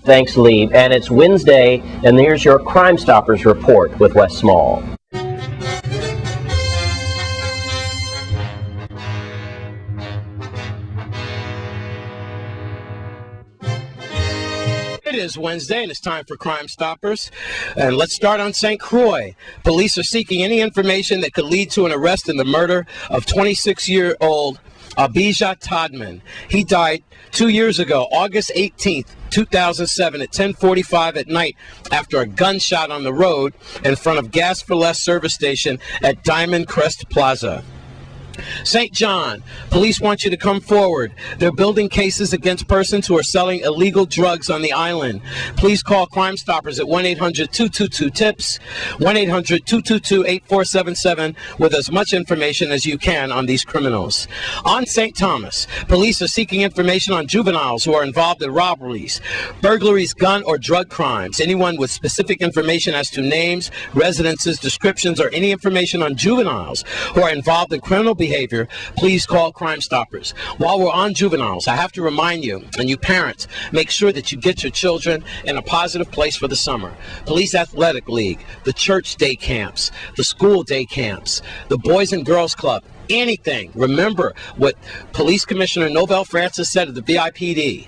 Thanks, Lee. And it's Wednesday, and here's your Crime Stoppers report with Wes Small. It is Wednesday, and it's time for Crime Stoppers. And let's start on St. Croix. Police are seeking any information that could lead to an arrest in the murder of 26-year-old Abijah Todman. He died 2 years ago, August 18th, 2007 at 10:45 at night after a gunshot on the road in front of Gas for Less service station at Diamond Crest Plaza. St. John, police want you to come forward. They're building cases against persons who are selling illegal drugs on the island. Please call Crime Stoppers at 1-800-222-TIPS, 1-800-222-8477 with as much information as you can on these criminals. On St. Thomas, police are seeking information on juveniles who are involved in robberies, burglaries, gun or drug crimes. Anyone with specific information as to names, residences, descriptions, or any information on juveniles who are involved in criminal behavior, please call Crime Stoppers. While we're on juveniles, I have to remind you, and you parents, make sure that you get your children in a positive place for the summer. Police Athletic League, the church day camps, the school day camps, the Boys and Girls Club, anything. Remember what Police Commissioner Nobel Francis said at the VIPD,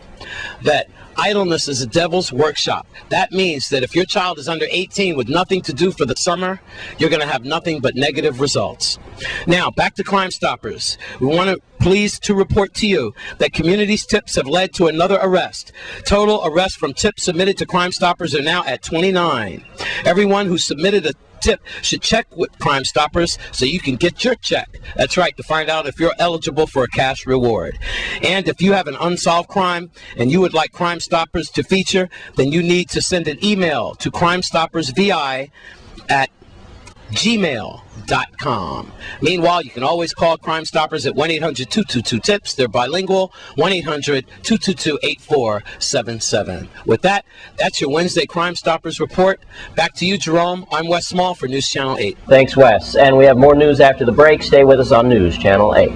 that idleness is a devil's workshop. That means that if your child is under 18 with nothing to do for the summer, you're going to have nothing but negative results. Now, back to Crime Stoppers. We want to please to report to you that community's tips have led to another arrest. Total arrests from tips submitted to Crime Stoppers are now at 29. Everyone who submitted a tip should check with Crime Stoppers so you can get your check. That's right, to find out if you're eligible for a cash reward. And if you have an unsolved crime and you would like Crime Stoppers to feature, then you need to send an email to crimestoppersvi@gmail.com. Meanwhile, you can always call Crime Stoppers at 1-800-222-TIPS. They're bilingual, 1-800-222-8477. With that, that's your Wednesday Crime Stoppers report. Back to you, Jerome. I'm Wes Small for News Channel 8. Thanks, Wes. And we have more news after the break. Stay with us on News Channel 8.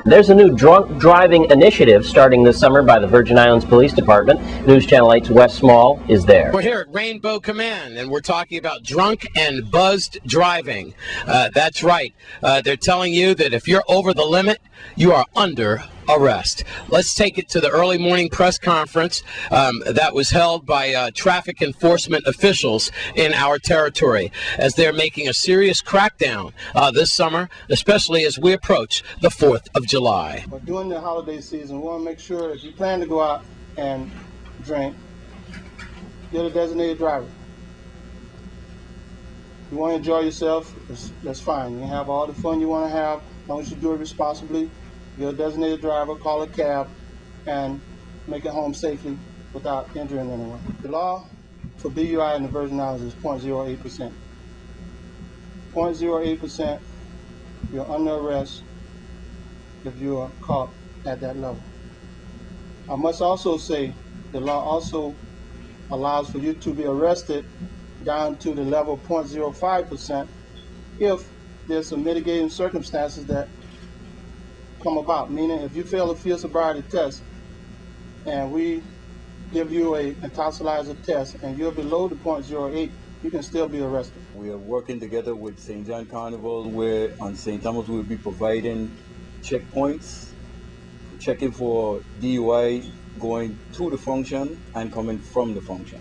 There's a new drunk driving initiative starting this summer by the Virgin Islands Police Department. News Channel 8's Wes Small is there. We're here at Rainbow Command, and we're talking about drunk and buzzed driving. That's right. They're telling you that if you're over the limit, you are under arrest. Let's take it to the early morning press conference that was held by traffic enforcement officials in our territory, as they're making a serious crackdown this summer, especially as we approach the 4th of July. But during the holiday season, we want to make sure if you plan to go out and drink, get a designated driver. If you want to enjoy yourself, that's fine. You can have all the fun you want to have, as long as you do it responsibly. Get a designated driver, call a cab, and make it home safely without injuring anyone. The law for BUI in the Virgin Islands is 0.08%. 0.08%, you're under arrest if you are caught at that level. I must also say the law also allows for you to be arrested down to the level 0.05% if there's some mitigating circumstances that come about, meaning if you fail a field sobriety test and we give you a intoxilizer test and you're below the 0.08, you can still be arrested. We are working together with St. John Carnival, where on St. Thomas we'll be providing checkpoints, checking for DUI going to the function and coming from the function.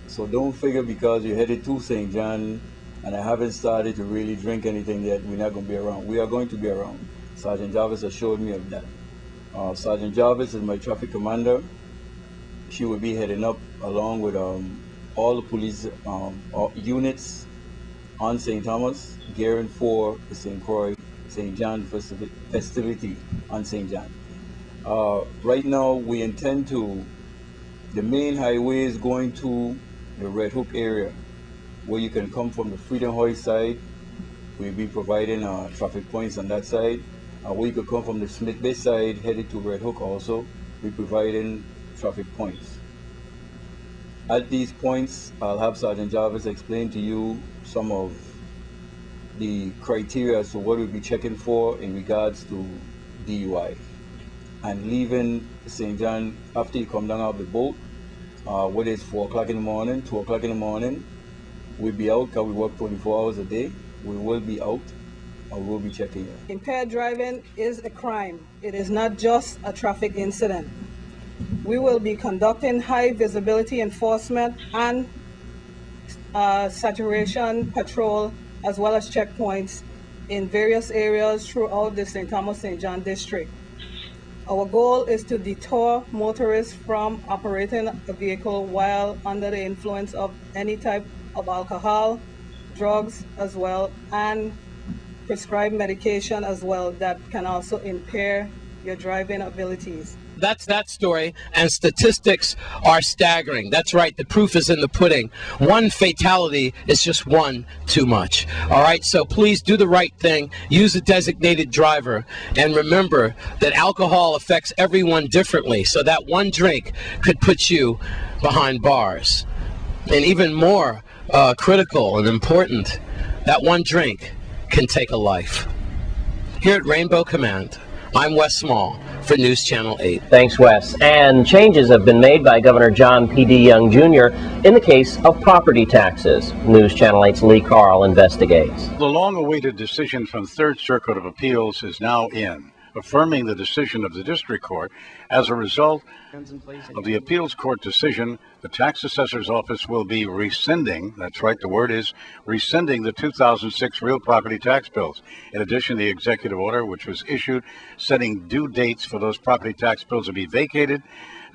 So don't figure because you're headed to St. John and I haven't started to really drink anything yet, we're not going to be around. We are going to be around. Sergeant Jarvis assured me of that. Sergeant Jarvis is my traffic commander. She will be heading up along with all the police units on St. Thomas, gearing for the St. Croix, St. John festivity on St. John. Right now, we intend to, the main highway is going to the Red Hook area, where you can come from the Freedom Hoist side. We'll be providing traffic points on that side. Where you could come from the Smith Bay side, headed to Red Hook also. We're providing traffic points. At these points, I'll have Sergeant Jarvis explain to you some of the criteria as to what we'll be checking for in regards to DUI. And leaving St. John after you come down off the boat, whether it's 4 o'clock in the morning, 2 o'clock in the morning, we'll be out because we work 24 hours a day. We will be out and we'll be checking you. Impaired driving is a crime. It is not just a traffic incident. We will be conducting high visibility enforcement and saturation patrol as well as checkpoints in various areas throughout the St. Thomas St. John district. Our goal is to deter motorists from operating a vehicle while under the influence of any type of alcohol, drugs as well, and prescribed medication as well that can also impair your driving abilities. That's that story, and statistics are staggering. That's right, the proof is in the pudding. One fatality is just one too much. All right, so please do the right thing, use a designated driver, and remember that alcohol affects everyone differently, so that one drink could put you behind bars. And even more critical and important, that one drink can take a life. Here at Rainbow Command, I'm Wes Small for News Channel 8. Thanks, Wes. And changes have been made by Governor John P.D. Young Jr. in the case of property taxes. News Channel 8's Lee Carl investigates. The long-awaited decision from Third Circuit of Appeals is now in, affirming the decision of the District Court. As a result of the Appeals Court decision, the Tax Assessor's Office will be rescinding, that's right, the word is rescinding, the 2006 real property tax bills. In addition, the executive order, which was issued, setting due dates for those property tax bills to be vacated.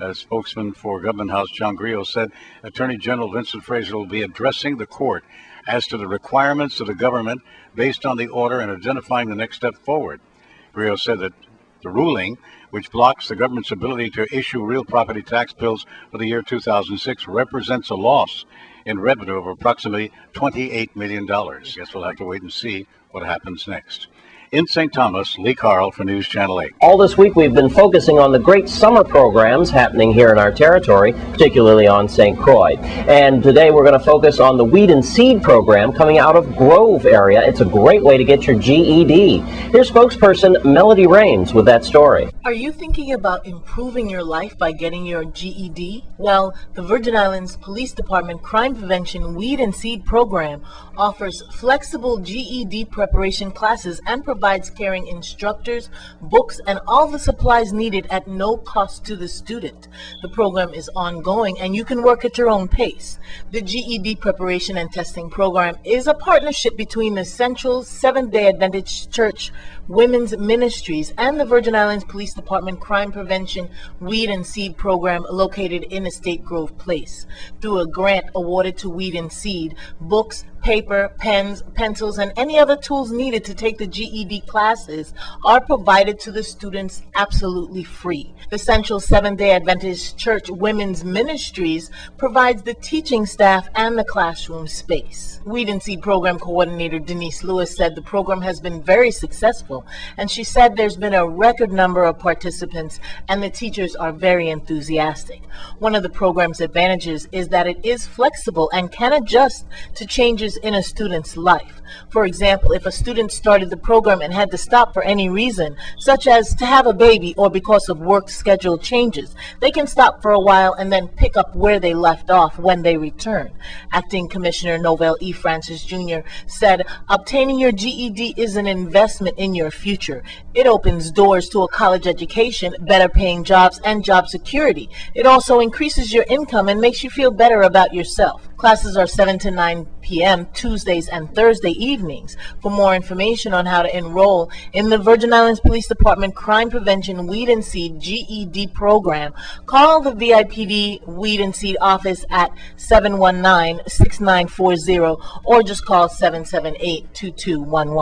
As spokesman for Government House John Griot said, Attorney General Vincent Fraser will be addressing the court as to the requirements of the government based on the order and identifying the next step forward. Griot said that the ruling, which blocks the government's ability to issue real property tax bills for the year 2006, represents a loss in revenue of approximately $28 million. Guess we'll have to wait and see what happens next. In St. Thomas, Lee Carl for News Channel 8. All this week we've been focusing on the great summer programs happening here in our territory, particularly on St. Croix. And today we're going to focus on the Weed and Seed program coming out of Grove area. It's a great way to get your GED. Here's spokesperson Melody Raines with that story. Are you thinking about improving your life by getting your GED? Well, the Virgin Islands Police Department Crime Prevention Weed and Seed program offers flexible GED preparation classes and provides caring instructors, books, and all the supplies needed at no cost to the student. The program is ongoing and you can work at your own pace. The GED preparation and testing program is a partnership between the Central Seventh-day Adventist Church Women's Ministries and the Virgin Islands Police Department Crime Prevention Weed and Seed program located in Estate Grove Place. Through a grant awarded to Weed and Seed, books, paper, pens, pencils, and any other tools needed to take the GED classes are provided to the students absolutely free. The Central Seventh-day Adventist Church Women's Ministries provides the teaching staff and the classroom space. Weed and Seed Program Coordinator Denise Lewis said the program has been very successful, and she said there's been a record number of participants and the teachers are very enthusiastic. One of the program's advantages is that it is flexible and can adjust to changes in a student's life. For example, if a student started the program and had to stop for any reason, such as to have a baby or because of work schedule changes, they can stop for a while and then pick up where they left off when they return. Acting Commissioner Novell E. Francis Jr. said, obtaining your GED is an investment in your future. It opens doors to a college education, better paying jobs, and job security. It also increases your income and makes you feel better about yourself. Classes are 7 to 9 p.m. Tuesdays and Thursday evenings. For more information on how to enroll in the Virgin Islands Police Department Crime Prevention Weed and Seed GED program, call the VIPD Weed and Seed office at 719-6940 or just call 778-2211.